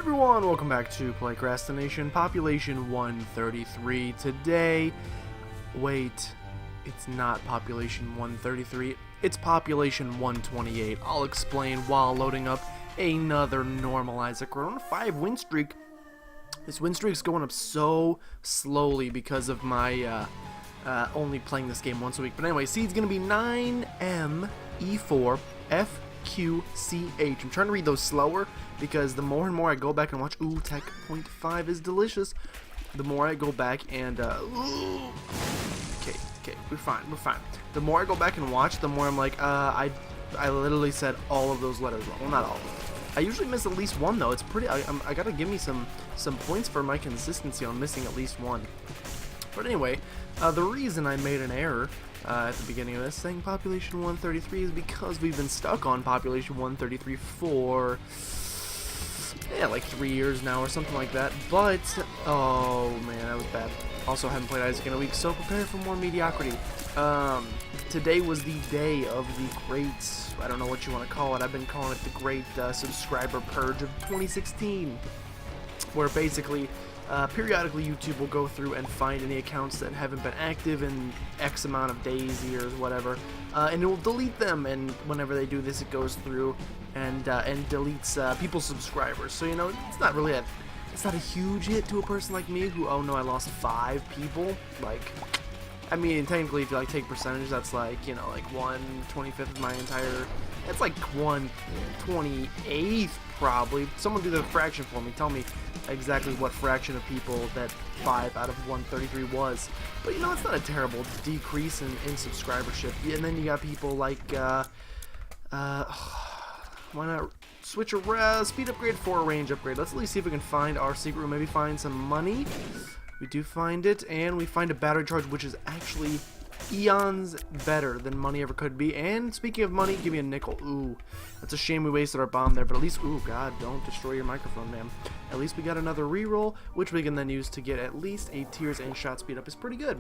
everyone, welcome back to PlaycrastiNation, population 133. Today, wait, it's not population 133, it's population 128. I'll explain while loading up another normalizer. We're on a 5-win streak. This win streak's going up so slowly because of my only playing this game once a week. But anyway, seed's gonna be 9M-E4 FQCH. I'm trying to read those slower because the more and more I go back and watch, ooh, Tech 0.5 is delicious. The more I go back and, okay, we're fine. The more I go back and watch, the more I'm like, I literally said all of those letters wrong. Well, not all of them. I usually miss at least one though. It's pretty, I gotta give me some points for my consistency on missing at least one. But anyway, the reason I made an error at the beginning of this saying population 133 is because we've been stuck on population 133 for like 3 years now or something like that. But oh man, that was bad. Also haven't played Isaac in a week, so prepare for more mediocrity. Today was the day of the great, I don't know what you want to call it, I've been calling it the great subscriber purge of 2016, where basically periodically YouTube will go through and find any accounts that haven't been active in X amount of days, years, whatever, and it will delete them. And whenever they do this, it goes through and deletes people's subscribers. So, you know, it's not really it's not a huge hit to a person like me who, oh no, I lost 5 people. Like, I mean, technically, if you like take percentage, that's like, you know, like 1/25 of my entire. It's like 1/28 probably. Someone do the fraction for me. Tell me exactly what fraction of people that 5 out of 133 was. But you know, it's not a terrible decrease in subscribership. And then you got people like, why not switch a speed upgrade for a range upgrade? Let's at least see if we can find our secret room. Maybe find some money. We do find it, and we find a battery charge, which is actually eons better than money ever could be. And speaking of money, give me a nickel. Ooh, that's a shame we wasted our bomb there, but at least, ooh, God, don't destroy your microphone, man. At least we got another reroll, which we can then use to get at least a tears and shot speed up. Is pretty good.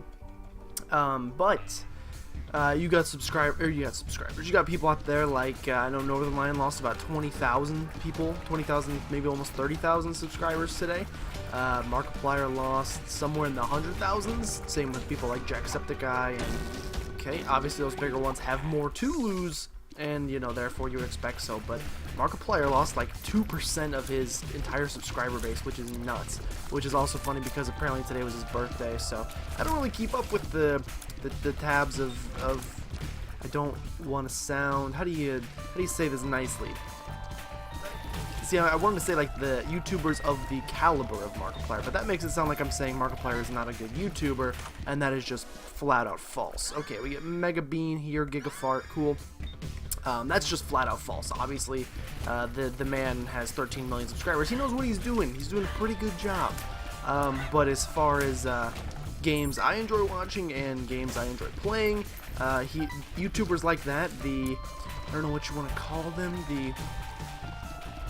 You got subscribers. You got people out there like I know Northern Lion lost about 20,000 people, 20,000, maybe almost 30,000 subscribers today. Markiplier lost somewhere in the 100,000s. Same with people like Jacksepticeye. And okay, obviously those bigger ones have more to lose, and you know, therefore you would expect so. But Markiplier lost like 2% of his entire subscriber base, which is nuts. Which is also funny because apparently today was his birthday, so I don't really keep up with the tabs of I don't want to sound, how do you say this nicely? See, I wanted to say like the YouTubers of the caliber of Markiplier, but that makes it sound like I'm saying Markiplier is not a good YouTuber, and that is just flat out false. Okay, we get Mega Bean here, Gigafart, cool. That's just flat out false. Obviously, the man has 13 million subscribers. He knows what he's doing. He's doing a pretty good job. But as far as games I enjoy watching and games I enjoy playing, YouTubers like that, I don't know what you want to call them,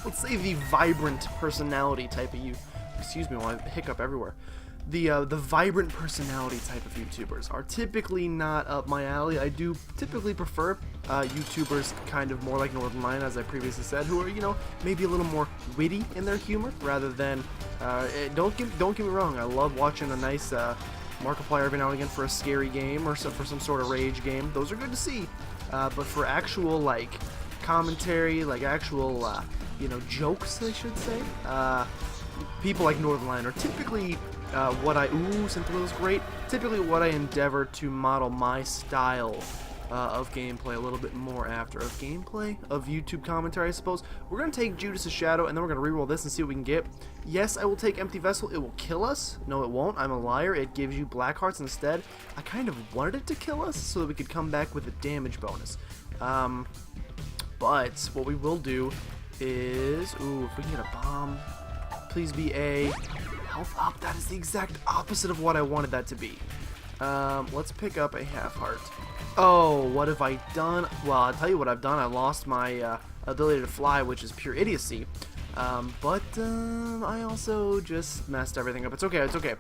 let's say the vibrant personality type of excuse me while I hiccup everywhere. The vibrant personality type of YouTubers are typically not up my alley. I do typically prefer YouTubers kind of more like Northern Lion, as I previously said, who are, you know, maybe a little more witty in their humor rather than don't get me wrong, I love watching a nice Markiplier every now and again for a scary game or for some sort of rage game. Those are good to see. But for actual like commentary, like actual you know, jokes, I should say, people like Northern Lion are typically Synthill's great. Typically what I endeavor to model my style of gameplay a little bit more after. Of YouTube commentary, I suppose. We're going to take Judas' Shadow, and then we're going to reroll this and see what we can get. Yes, I will take Empty Vessel. It will kill us. No, it won't. I'm a liar. It gives you Black Hearts instead. I kind of wanted it to kill us so that we could come back with a damage bonus. But what we will do is, ooh, if we can get a bomb, please be a health up. That is the exact opposite of what I wanted that to be. Let's pick up a half heart. Oh, what have I done? Well, I'll tell you what I've done. I lost my ability to fly, which is pure idiocy. But I also just messed everything up. It's okay, it's okay.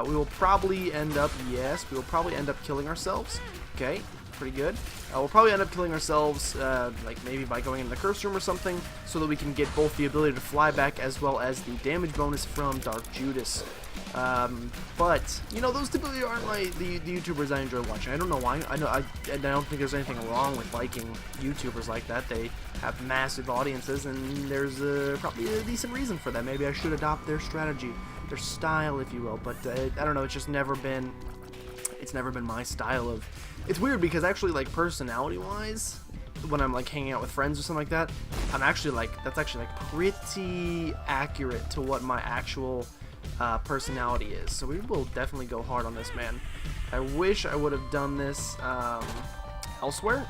We will probably end up, yes, we will probably end up killing ourselves. Okay. pretty good. We'll probably end up killing ourselves, like maybe by going in the curse room or something, so that we can get both the ability to fly back as well as the damage bonus from Dark Judas. But you know, those typically aren't like the YouTubers I enjoy watching. I don't know why. I don't think there's anything wrong with liking YouTubers like that. They have massive audiences, and there's probably a decent reason for that. Maybe I should adopt their strategy, their style, if you will. But I don't know. It's just never been. It's never been my style of. It's weird because actually, like, personality-wise, when I'm like hanging out with friends or something like that, I'm actually like pretty accurate to what my actual personality is. So we will definitely go hard on this, man. I wish I would have done this elsewhere,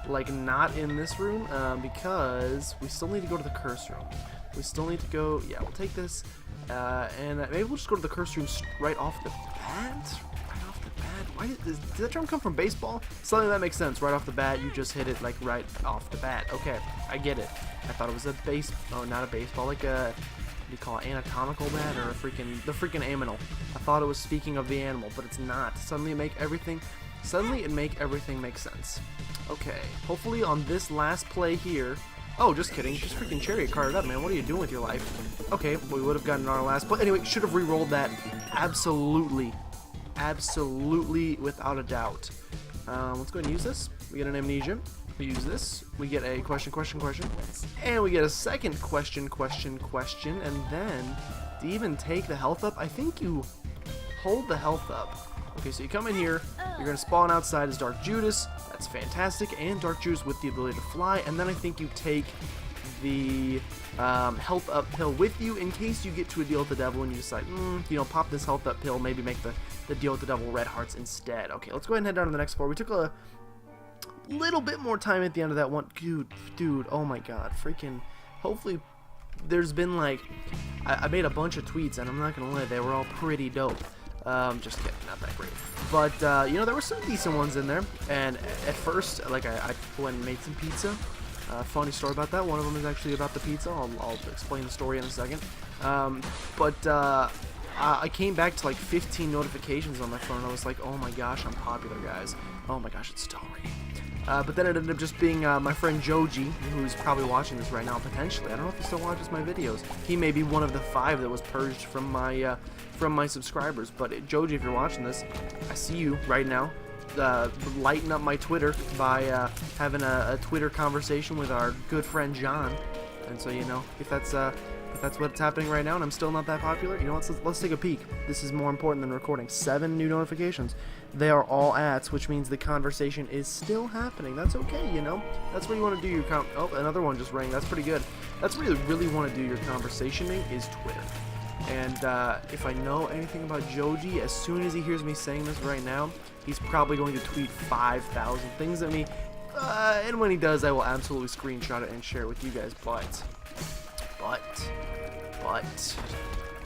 like not in this room, because we still need to go to the curse room. We still need to go. Yeah, we'll take this, and maybe we'll just go to the curse room right off the bat. Why did that term come from baseball? Something that makes sense. Right off the bat, you just hit it like right off the bat. Okay, I get it. I thought it was a not a baseball, like a, what do you call it, anatomical bat, or the freaking aminal. I thought it was speaking of the animal, but it's not. Suddenly it make everything make sense. Okay, hopefully on this last play here. Oh, just kidding. Just freaking chariot carded up, man. What are you doing with your life? Okay, we would have gotten our last play. Anyway, should have re-rolled that. Absolutely, without a doubt. Let's go ahead and use this. We get an amnesia. We use this. We get a question. And we get a second question. And then, to even take the health up, I think you hold the health up. Okay, so you come in here. You're going to spawn outside as Dark Judas. That's fantastic. And Dark Judas with the ability to fly. And then I think you take the health up pill with you in case you get to a deal with the devil and you decide, you know, pop this health up pill, maybe make the deal with the devil red hearts instead. Okay, let's go ahead and head down to the next floor. We took a little bit more time at the end of that one. Dude, oh my god, freaking, hopefully there's been like, I made a bunch of tweets, and I'm not gonna lie, they were all pretty dope. Just kidding, not that great. But, you know, there were some decent ones in there, and at first, like, I went and made some pizza. Funny story about that. One of them is actually about the pizza. I'll explain the story in a second. I came back to like 15 notifications on my phone, and I was like, oh my gosh, I'm popular, guys. Oh my gosh, it's still ringing. But then it ended up just being my friend Joji, who's probably watching this right now, potentially. I don't know if he still watches my videos. He may be one of the 5 that was purged from my subscribers. But Joji, if you're watching this, I see you right now. Lighten up my Twitter by having a Twitter conversation with our good friend John. And so, you know, if that's what's happening right now and I'm still not that popular, you know, let's take a peek. This is more important than recording. 7 new notifications. They are all ats, which means the conversation is still happening. That's okay, you know. That's where you want to do your oh, another one just rang. That's pretty good. That's where you really want to do your conversationing, is Twitter. And if I know anything about Joji, as soon as he hears me saying this right now, he's probably going to tweet 5,000 things at me. And when he does, I will absolutely screenshot it and share it with you guys. But,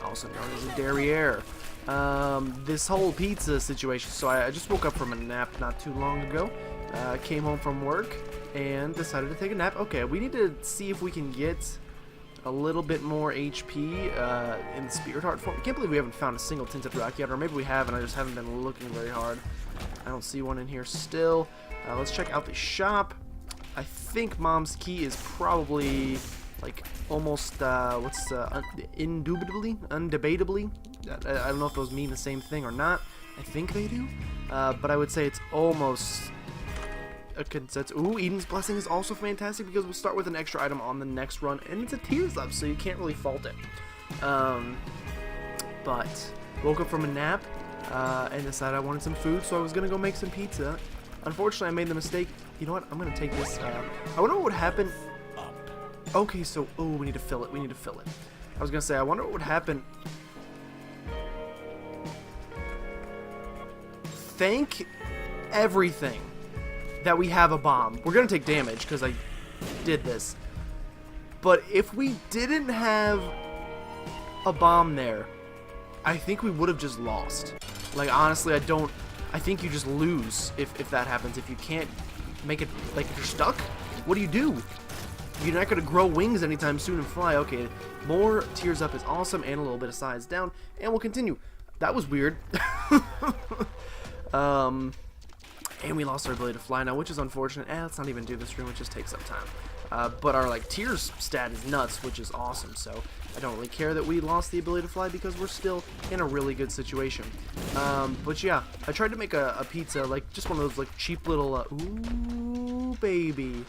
also known as a derriere. This whole pizza situation. So I just woke up from a nap not too long ago. Came home from work and decided to take a nap. Okay, we need to see if we can get a little bit more HP in the Spirit Heart form. I can't believe we haven't found a single Tinted Rock yet, or maybe we have and I just haven't been looking very hard. I don't see one in here still. Let's check out the shop. I think Mom's Key is probably like almost indubitably, undebatably. I don't know if those mean the same thing or not. I think they do, but I would say it's almost a consensus. Ooh, Eden's Blessing is also fantastic because we'll start with an extra item on the next run, and it's a Tears Up, so you can't really fault it. But woke up from a nap and decided I wanted some food, so I was gonna go make some pizza. Unfortunately, I made the mistake. You know what? I'm gonna take this. I wonder what would happen. Okay, so we need to fill it. I was gonna say, I wonder what would happen. Thank everything that we have a bomb. We're gonna take damage because I did this. But if we didn't have a bomb there, I think we would have just lost. Like, honestly, I think you just lose if that happens. If you can't make it, like, if you're stuck, what do? You're not gonna grow wings anytime soon and fly. Okay, more Tears Up is awesome, and a little bit of Size Down, and we'll continue. That was weird. And And we lost our ability to fly now, which is unfortunate. Let's not even do this room, it just takes up time. But our like tears stat is nuts, which is awesome, so I don't really care that we lost the ability to fly because we're still in a really good situation. But yeah, I tried to make a pizza, like just one of those like cheap little, ooh baby,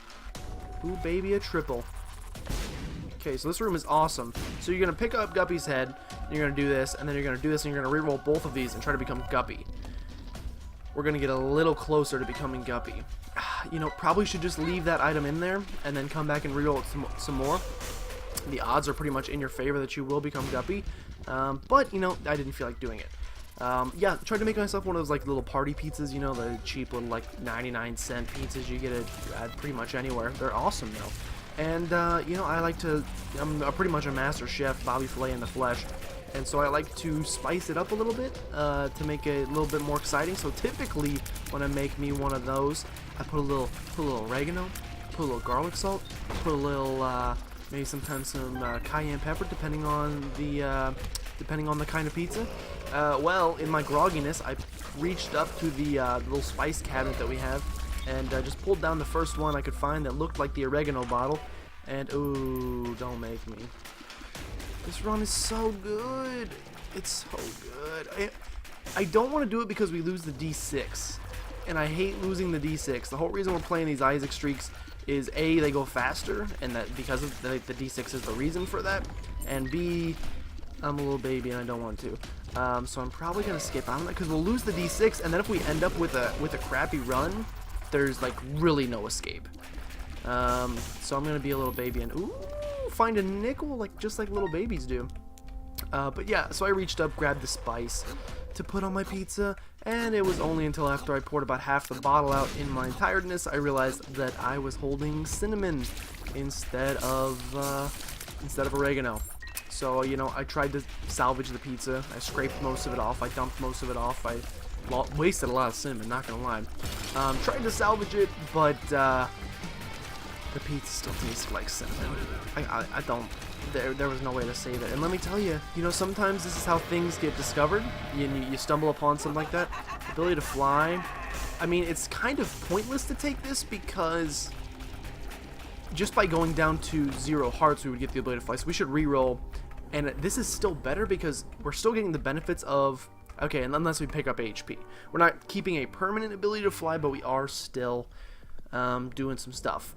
a triple. Okay, so this room is awesome. So you're going to pick up Guppy's head, and you're going to do this, and then you're going to do this, and you're going to reroll both of these and try to become Guppy. We're going to get a little closer to becoming Guppy. You know, probably should just leave that item in there, and then come back and reroll it some more. The odds are pretty much in your favor that you will become Guppy, but, you know, I didn't feel like doing it. Yeah, tried to make myself one of those, like, little party pizzas, you know, the cheap little, like, 99-cent pizzas you get at pretty much anywhere. They're awesome, though. And, you know, I'm pretty much a master chef, Bobby Filet in the flesh, and so I like to spice it up a little bit to make it a little bit more exciting. So typically, when I make me one of those, I put a little oregano, put a little garlic salt, put a little, maybe sometimes some cayenne pepper, depending on the kind of pizza. Well, in my grogginess, I reached up to the little spice cabinet that we have, and just pulled down the first one I could find that looked like the oregano bottle, and ooh, don't make me. This run is so good. It's so good. I don't want to do it because we lose the D6, and I hate losing the D6. The whole reason we're playing these Isaac streaks is A, they go faster, and that because of the D6 is the reason for that, and B, I'm a little baby and I don't want to. So I'm probably gonna skip on that because we'll lose the D6, and then if we end up with a crappy run, there's like really no escape. So I'm gonna be a little baby and ooh, find a nickel just like little babies do. But yeah, so I reached up, grabbed the spice to put on my pizza, and it was only until after I poured about half the bottle out in my entireness I realized that I was holding cinnamon instead of oregano. So, you know, I tried to salvage the pizza. I scraped most of it off. I dumped most of it off. I wasted a lot of cinnamon, not gonna lie. Tried to salvage it, but the pizza still tasted like cinnamon. I don't. There was no way to save it. And let me tell you, you know, sometimes this is how things get discovered. You stumble upon something like that. Ability to fly. I mean, it's kind of pointless to take this because just by going down to 0 hearts, we would get the ability to fly. So we should reroll. And this is still better because we're still getting the benefits of... Okay, and unless we pick up HP. We're not keeping a permanent ability to fly, but we are still doing some stuff.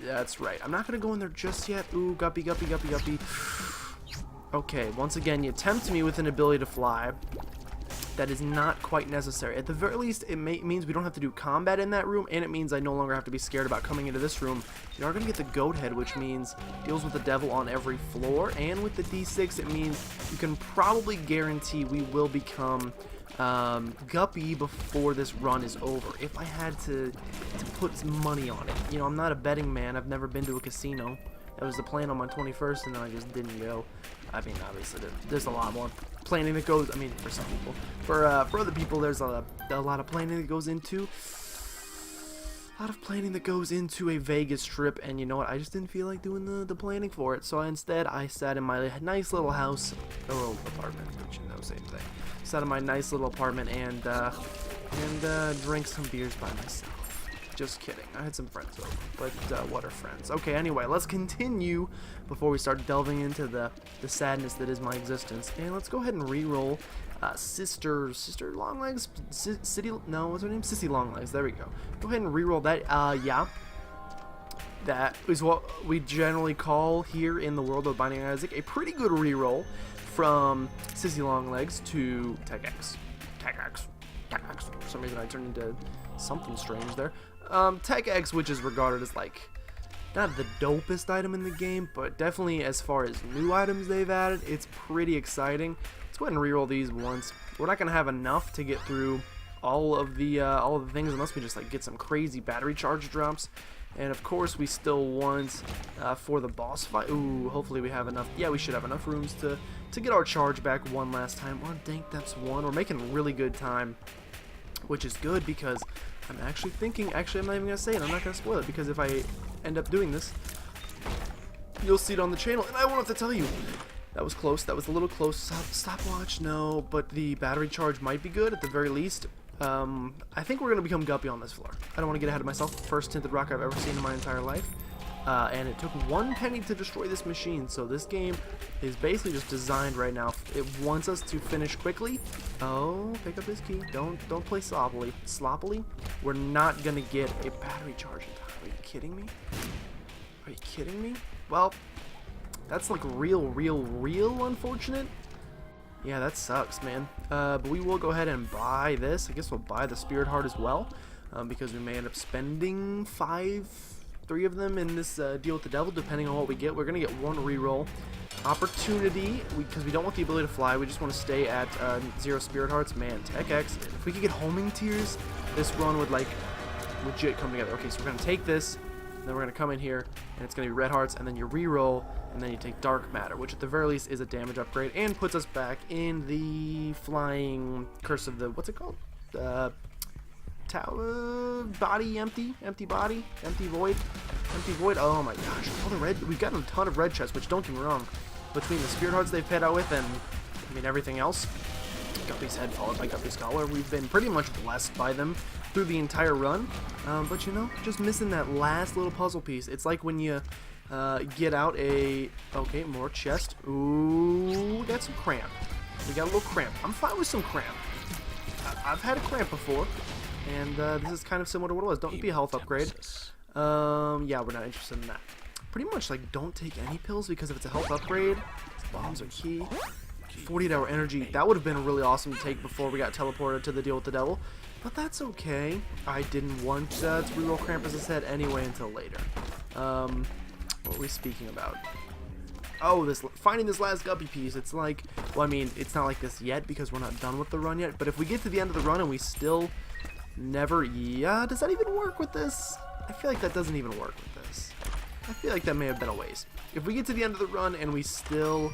That's right. I'm not going to go in there just yet. Ooh, guppy, guppy, guppy, guppy. Okay, once again, you tempt me with an ability to fly. That is not quite necessary. At the very least, it means we don't have to do combat in that room, and it means I no longer have to be scared about coming into this room. You are going to get the goat head, which means deals with the devil on every floor, and with the D6, it means you can probably guarantee we will become Guppy before this run is over. If I had to put some money on it. You know, I'm not a betting man. I've never been to a casino. That was the plan on my 21st, and then I just didn't go. I mean, obviously, there's a lot more planning that goes. I mean, for some people, for other people, there's a lot of planning that goes into. A lot of planning that goes into a Vegas trip, and you know what? I just didn't feel like doing the planning for it. So instead, I sat in my nice little house, or apartment, which you know, same thing. Sat in my nice little apartment and drank some beers by myself. Just kidding. I had some friends over, but what are friends? Okay, anyway, let's continue before we start delving into the sadness that is my existence. And let's go ahead and re-roll Sister Longlegs? No, what's her name? Sissy Longlegs. There we go. Go ahead and re-roll that. Yeah. That is what we generally call here in the world of Binding Isaac a pretty good re-roll from Sissy Longlegs to Tech X. For some reason I turned into something strange there. Tech X, which is regarded as like not the dopest item in the game, but definitely as far as new items they've added, it's pretty exciting. Let's go ahead and reroll these once. We're not gonna have enough to get through all of the things unless we just like get some crazy battery charge drops. And of course, we still want for the boss fight. Ooh, hopefully we have enough. Yeah, we should have enough rooms to get our charge back one last time. Oh, dang, that's one. We're making really good time, which is good because I'm actually thinking. Actually, I'm not even gonna say it. I'm not gonna spoil it because if I end up doing this, you'll see it on the channel, and I won't have to tell you. That was close. That was a little close. Stopwatch, no, but the battery charge might be good at the very least. I think we're going to become guppy on this floor. I don't want to get ahead of myself. First tinted rock I've ever seen in my entire life. And it took 1 penny to destroy this machine, so this game is basically just designed right now. It wants us to finish quickly. Oh, pick up this key. Don't play sloppily. Sloppily? We're not gonna get a battery charge in time. Are you kidding me? Are you kidding me? Well, that's like real unfortunate. Yeah, that sucks, man. But we will go ahead and buy this. I guess we'll buy the Spirit Heart as well, because we may end up spending 3 of them in this deal with the devil, depending on what we get. We're going to get 1 reroll opportunity, because we don't want the ability to fly. We just want to stay at 0 Spirit Hearts. Man, Tech X, if we could get homing tears, this run would, like, legit come together. Okay, so we're going to take this, and then we're going to come in here, and it's going to be red hearts, and then you reroll, and then you take dark matter, which at the very least is a damage upgrade, and puts us back in the flying curse of the, what's it called? Tower body, empty body, empty void. Oh my gosh, all the red, we've gotten a ton of red chests, which don't get me wrong, between the Spirit Hearts they've paid out with and I mean everything else, Guppy's Head followed by Guppy's Collar, we've been pretty much blessed by them through the entire run, but you know, just missing that last little puzzle piece. It's like when you get out a, okay, more chest. Ooh, that's some cramp. We got a little cramp. I'm fine with some cramp. I've had a cramp before. And this is kind of similar to what it was. Don't be a health upgrade. Yeah, we're not interested in that. Pretty much, like, don't take any pills, because if it's a health upgrade, bombs are key. 48-hour energy. That would have been really awesome to take before we got teleported to the deal with the devil. But that's okay. I didn't want to reroll Cramp, as I said, anyway until later. What were we speaking about? Oh, finding this last guppy piece. It's like, well, I mean, it's not like this yet because we're not done with the run yet. But if we get to the end of the run and we still never, yeah, does that even work with this? I feel like that doesn't even work with this. I feel like that may have been a waste. If we get to the end of the run and we still,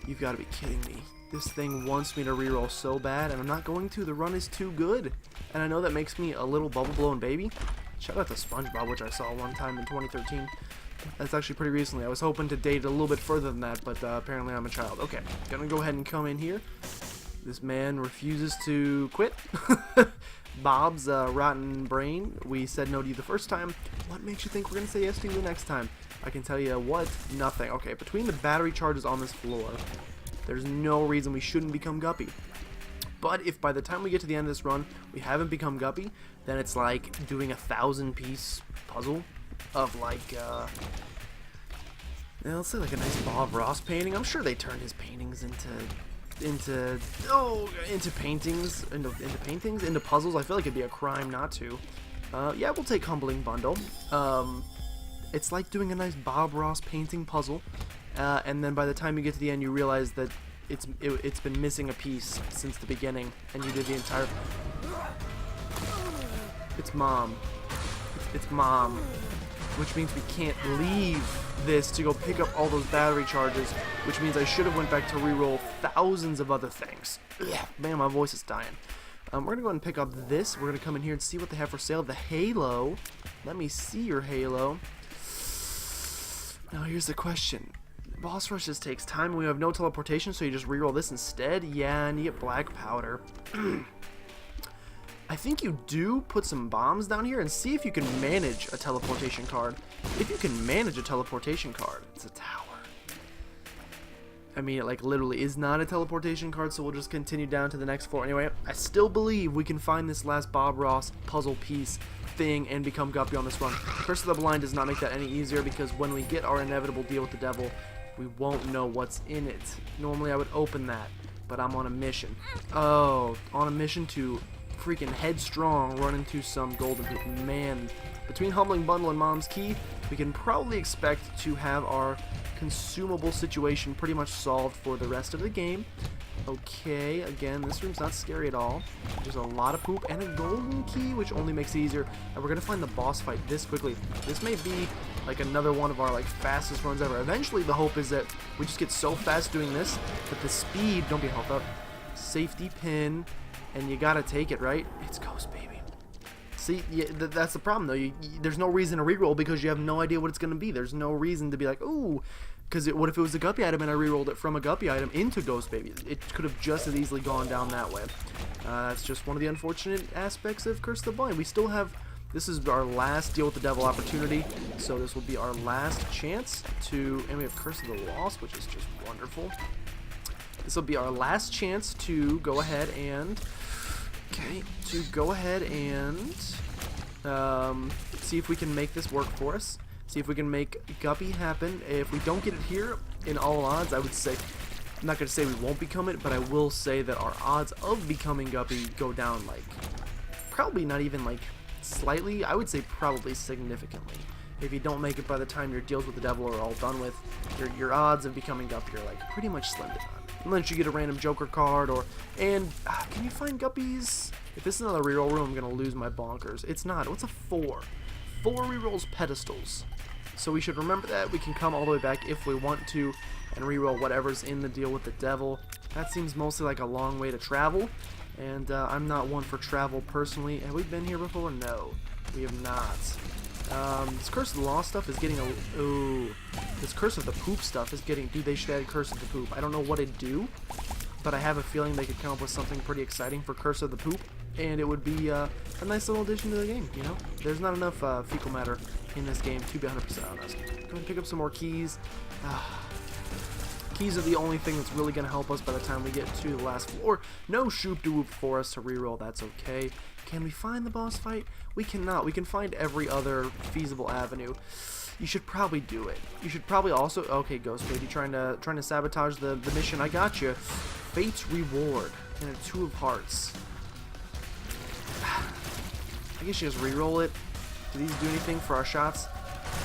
you've got to be kidding me. This thing wants me to reroll so bad, and I'm not going to. The run is too good. And I know that makes me a little bubble blowing baby. Shout out to SpongeBob, which I saw one time in 2013. That's actually pretty recently. I was hoping to date it a little bit further than that, but apparently I'm a child. Okay, gonna go ahead and come in here. This man refuses to quit. Bob's rotten brain. We said no to you the first time. What makes you think we're gonna say yes to you the next time? I can tell you what, nothing. Okay, between the battery charges on this floor, there's no reason we shouldn't become Guppy. But if by the time we get to the end of this run, we haven't become Guppy, then it's like doing a 1,000-piece puzzle of like, let's say like a nice Bob Ross painting. I'm sure they turned his paintings into puzzles. I feel like it'd be a crime not to. Yeah, we'll take Humbling Bundle. It's like doing a nice Bob Ross painting puzzle, and then by the time you get to the end, you realize that it's been missing a piece since the beginning, and you did the entire. It's mom. It's mom. Which means we can't leave this to go pick up all those battery charges, which means I should have went back to reroll thousands of other things. Man, my voice is dying. We're going to go ahead and pick up this. We're going to come in here and see what they have for sale. The Halo. Let me see your Halo. Now, here's the question. Boss rushes takes time, and we have no teleportation, so you just reroll this instead? Yeah, and you get black powder. I think you do put some bombs down here and see if you can manage a teleportation card. If you can manage a teleportation card, it's a tower. I mean, it like literally is not a teleportation card, so we'll just continue down to the next floor. Anyway, I still believe we can find this last Bob Ross puzzle piece thing and become Guppy on this run. Curse of the Blind does not make that any easier, because when we get our inevitable deal with the devil, we won't know what's in it. Normally I would open that, but I'm on a mission. Oh, on a mission to freaking headstrong run into some golden hoop. Man, between Humbling Bundle and Mom's Key, we can probably expect to have our consumable situation pretty much solved for the rest of the game. Okay, again, this room's not scary at all. There's a lot of poop and a golden key, which only makes it easier. And we're gonna find the boss fight this quickly. This may be like another one of our like fastest runs ever. Eventually, the hope is that we just get so fast doing this that the speed, don't get health up, safety pin, and you gotta take it, right? It's Ghost Baby. See, yeah, that's the problem though. There's no reason to reroll because you have no idea what it's gonna be. There's no reason to be like, ooh, Because what if it was a guppy item and I rerolled it from a guppy item into Ghost Baby? It could have just as easily gone down that way. That's just one of the unfortunate aspects of Curse of the Blind. We still have, this is our last Deal with the Devil opportunity, so this will be our last chance to, and we have Curse of the Lost, which is just wonderful. This will be our last chance to go ahead and, see if we can make this work for us. See if we can make Guppy happen. If we don't get it here, in all odds, I would say, I'm not going to say we won't become it, but I will say that our odds of becoming Guppy go down, like, probably not even, like, slightly. I would say probably significantly. If you don't make it by the time your deals with the devil are all done with, your odds of becoming Guppy are, like, pretty much slim to none. Unless you get a random Joker card, can you find Guppies? If this is another reroll room, I'm going to lose my bonkers. It's not. What's a 4? 4 rerolls pedestals. So we should remember that. We can come all the way back if we want to and reroll whatever's in the deal with the devil. That seems mostly like a long way to travel, and I'm not one for travel personally. Have we been here before? No, we have not. This Curse of the Lost stuff is getting a... Ooh. This Curse of the Poop stuff is getting... Dude, they should add Curse of the Poop. I don't know what it'd do, but I have a feeling they could come up with something pretty exciting for Curse of the Poop, and it would be a nice little addition to the game, you know? There's not enough fecal matter in this game to be 100% honest. Go ahead and pick up some more keys. Keys are the only thing that's really going to help us by the time we get to the last floor. No shoop-de-whoop for us to reroll, that's okay. Can we find the boss fight? We cannot. We can find every other feasible avenue. You should probably do it. You should probably also... Okay, Ghost Baby, trying to sabotage the mission. I got you. Fate's Reward and a 2 of Hearts. I guess you just reroll it. Do these do anything for our shots?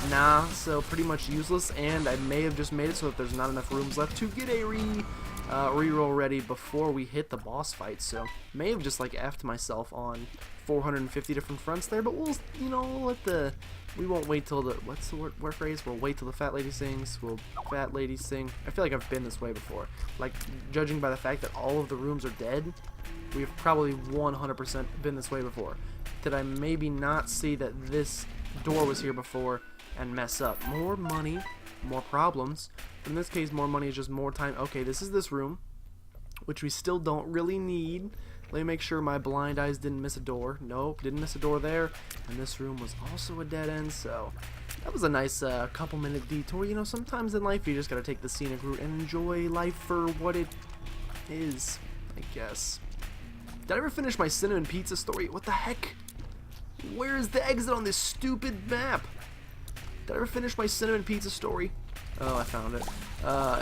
Nah, so pretty much useless, and I may have just made it so that there's not enough rooms left to get a reroll ready before we hit the boss fight, so may have just like effed myself on 450 different fronts there, but we'll, you know, we won't wait till the, what's the word phrase? We'll wait till the fat lady sings, fat lady sing. I feel like I've been this way before. Like, judging by the fact that all of the rooms are dead, we've probably 100% been this way before. Did I maybe not see that this door was here before and mess up? More money, more problems. In this case, more money is just more time. Okay, this is this room, which we still don't really need. Let me make sure my blind eyes didn't miss a door. Nope, didn't miss a door there. And this room was also a dead end, so that was a nice couple minute detour. You know, sometimes in life you just gotta take the scenic route and enjoy life for what it is, I guess. Did I ever finish my cinnamon pizza story? What the heck? Where is the exit on this stupid map? Did I ever finish my cinnamon pizza story? Oh, I found it.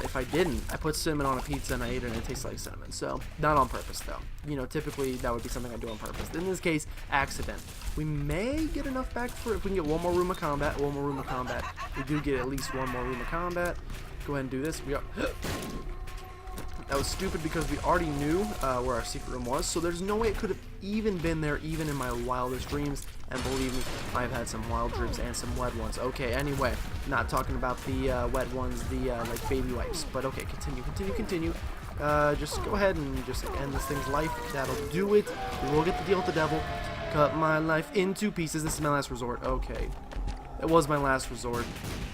If I didn't, I put cinnamon on a pizza and I ate it and it tastes like cinnamon. So, not on purpose though. You know, typically that would be something I do on purpose. In this case, accident. We may get enough back for if we can get one more room of combat. We do get at least one more room of combat. Go ahead and do this. We are... That was stupid because we already knew where our secret room was, so there's no way it could have even been there, even in my wildest dreams. And believe me, I've had some wild dreams and some wet ones. Okay, anyway, not talking about the wet ones, the like baby wipes. But okay, continue. Just go ahead and just end this thing's life. That'll do it. We will get the deal with the devil. Cut my life into pieces. This is my last resort. Okay, it was my last resort.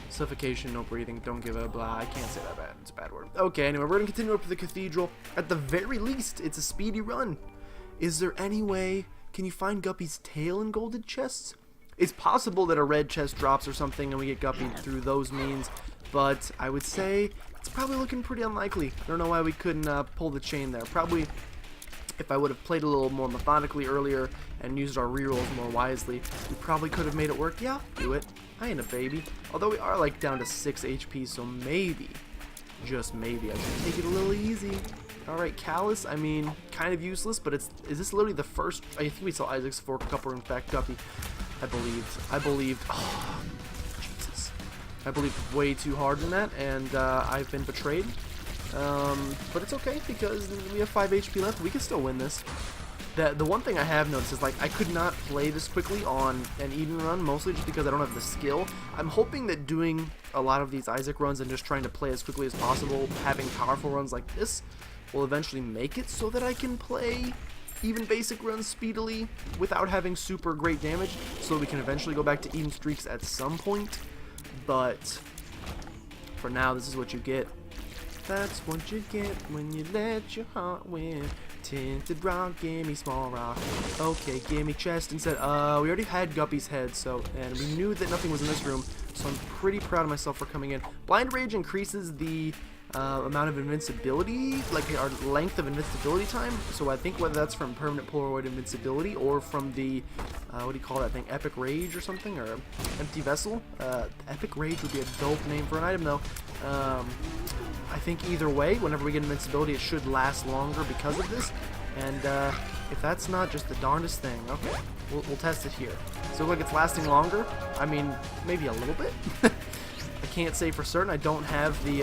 Suffocation, no breathing, don't give a blah. I can't say that bad. It's a bad word. Okay, anyway, we're going to continue up to the cathedral. At the very least, it's a speedy run. Is there any way... Can you find Guppy's tail in golden chests? It's possible that a red chest drops or something and we get Guppy through those means, but I would say it's probably looking pretty unlikely. I don't know why we couldn't pull the chain there. Probably if I would have played a little more methodically earlier and used our rerolls more wisely, we probably could have made it work. Yeah, do it. I ain't a baby. Although we are like down to 6 HP, so maybe, just maybe, I should take it a little easy. Alright, Callus, I mean, kind of useless, but is this literally the first, I think we saw Isaac's fork a couple rooms back, Guppy. I believed, oh, Jesus. I believed way too hard in that, and I've been betrayed. But it's okay, because we have 5 HP left, we can still win this. The one thing I have noticed is, like, I could not play this quickly on an Eden run, mostly just because I don't have the skill. I'm hoping that doing a lot of these Isaac runs and just trying to play as quickly as possible, having powerful runs like this, will eventually make it so that I can play even basic runs speedily without having super great damage, so we can eventually go back to Eden streaks at some point. But for now, this is what you get. That's what you get when you let your heart win. Tinted rock, gimme small rock. Okay, gimme chest instead. We already had Guppy's head, so, and we knew that nothing was in this room, so I'm pretty proud of myself for coming in. Blind Rage increases the amount of invincibility, like our length of invincibility time, so I think whether that's from permanent Polaroid invincibility or from the, what do you call that thing, Epic Rage or something, or Empty Vessel. Epic Rage would be a dope name for an item though. I think either way, whenever we get invincibility, it should last longer because of this, and if that's not just the darndest thing, okay, we'll test it here. So look, it's lasting longer. I mean, maybe a little bit. I can't say for certain. I don't have the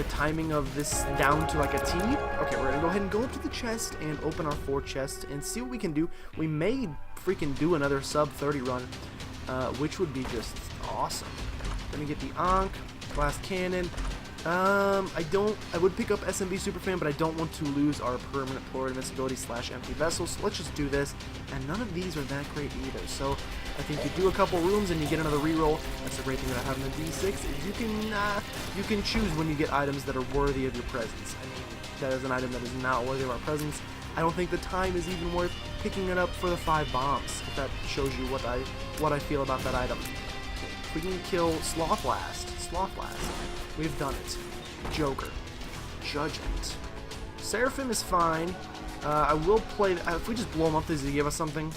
timing of this down to like a T. Okay, we're gonna go ahead and go up to the chest and open our 4 chests and see what we can do. We may freaking do another sub 30 run, which would be just awesome. Gonna get the Ankh, Glass Cannon. I would pick up SMB Superfan, but I don't want to lose our permanent Polaroid invincibility / empty vessel, so let's just do this. And none of these are that great either, so I think you do a couple rooms and you get another reroll. That's the great thing about having a D6, is you can choose when you get items that are worthy of your presence. I mean, that is an item that is not worthy of our presence. I don't think the time is even worth picking it up for the 5 bombs, if that shows you what I feel about that item. If we can kill Sloth-Last, we've done it. Joker. Judgment. Seraphim is fine. I will play... if we just blow him up, does he give us something?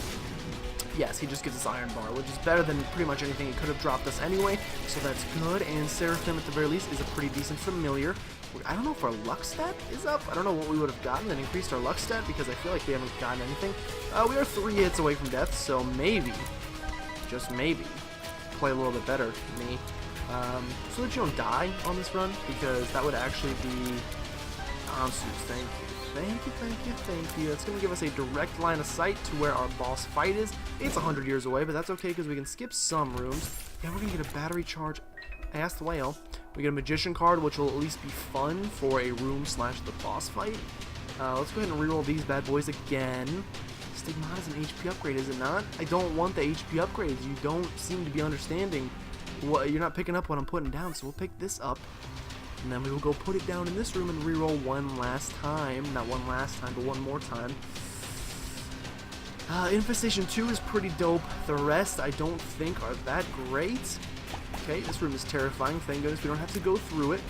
Yes, he just gives us Iron Bar, which is better than pretty much anything he could have dropped us anyway, so that's good. And Seraphim, at the very least, is a pretty decent familiar. I don't know if our luck stat is up. I don't know what we would have gotten that increased our luck stat, because I feel like we haven't gotten anything. We are 3 hits away from death, so maybe, just maybe, play a little bit better than me. So that you don't die on this run, because that would actually be... Thank you. That's going to give us a direct line of sight to where our boss fight is. It's 100 years away, but that's okay, because we can skip some rooms. And we're going to get a battery charge. I asked the whale. We get a magician card, which will at least be fun for a room / the boss fight. Let's go ahead and reroll these bad boys again. Stigmata is an HP upgrade, is it not? I don't want the HP upgrades. You don't seem to be understanding. You're not picking up what I'm putting down, so we'll pick this up. And then we will go put it down in this room and reroll one last time. Not one last time, but one more time. Infestation 2 is pretty dope. The rest I don't think are that great. Okay, this room is terrifying. Thank goodness we don't have to go through it.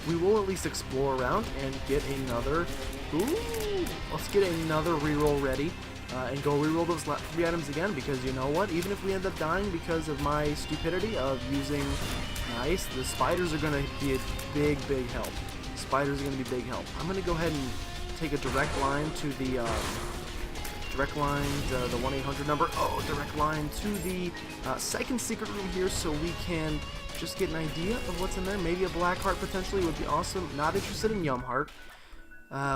We will at least explore around and get another... Ooh! Let's get another reroll ready. And go reroll those 3 items again, because you know what? Even if we end up dying because of my stupidity of using ice, the spiders are going to be a big help. Spiders are going to be big help. I'm going to go ahead and take a direct line to the the 1-800 number. Oh, direct line to the second secret room here, so we can just get an idea of what's in there. Maybe a black heart potentially would be awesome. Not interested in Yum Heart.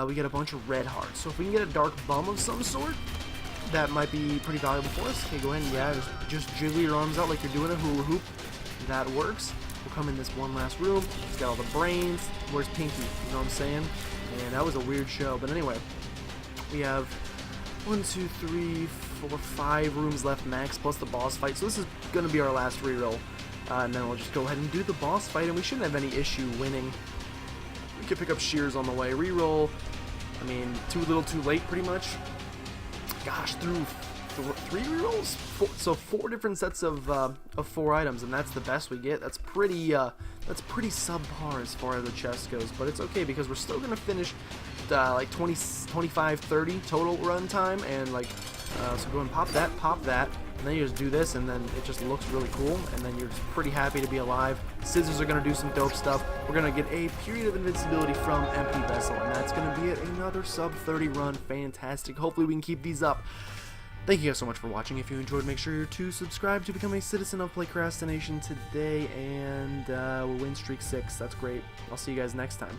We get a bunch of red hearts. So if we can get a dark bum of some sort, that might be pretty valuable for us. Okay, go ahead and just jiggle your arms out like you're doing a hula hoop. That works. We'll come in this one last room. It's got all the brains. Where's Pinky? You know what I'm saying? And that was a weird show. But anyway, we have 1, 2, 3, 4, 5 rooms left max, plus the boss fight. So this is going to be our last reroll. And then we'll just go ahead and do the boss fight, and we shouldn't have any issue winning. We could pick up Shears on the way. Reroll, I mean, too little too late pretty much. Gosh, through 3 rerolls? 4 different sets of 4 items, and that's the best we get. That's pretty subpar as far as the chest goes, but it's okay because we're still gonna finish like 25, 30 total run time, and like so go and pop that, and then you just do this, and then it just looks really cool, and then you're just pretty happy to be alive. Scissors are gonna do some dope stuff. We're gonna get a period of invincibility from Empty Vessel, and that's gonna be it. Another sub 30 run. Fantastic. Hopefully we can keep these up. Thank you guys so much for watching. If you enjoyed, make sure to subscribe to become a citizen of PlaycrastiNation today, and we'll win streak 6. That's great. I'll see you guys next time.